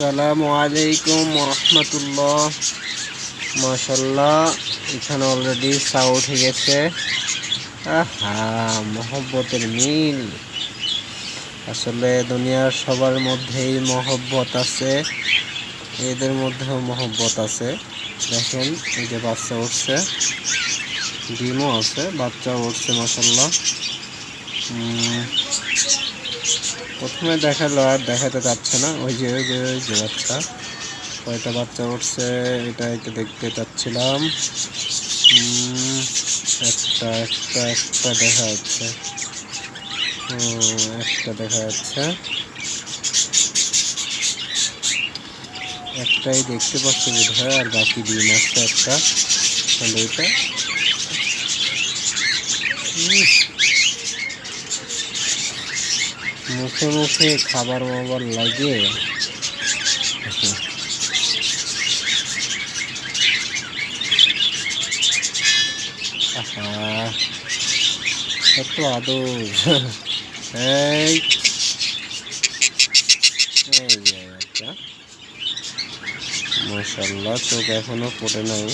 আসসালামু আলাইকুম রহমতুল্লাহ। মাশাল্লাহ, এখানে অলরেডি চা উঠে গেছে। আহা, মহব্বতের মিল। আসলে দুনিয়ার সবার মধ্যেই মহব্বত আছে, এদের মধ্যেও মহব্বত আছে। দেখেন, এই যে বাচ্চা উঠছে, ডিমও আছে, বাচ্চাও উঠছে। মাশাল্লাহ, প্রথমে দেখালো আর দেখাতে চাচ্ছে না। ওই যে বাচ্চা, কয়টা বাচ্চা উঠছে এটা একটু দেখতে চাচ্ছিলাম। একটা একটা একটা দেখা যাচ্ছে, একটা দেখা যাচ্ছে, একটাই দেখতে পাচ্ছি বোধ হয়, আর বাকি ডিম আসছে একটা। ওইটা মুখে মুখে খাবার মাবার লাগে। এত আদর। এই যে একটা, মাশাআল্লাহ, চোখ এখনো ফোটে নাই।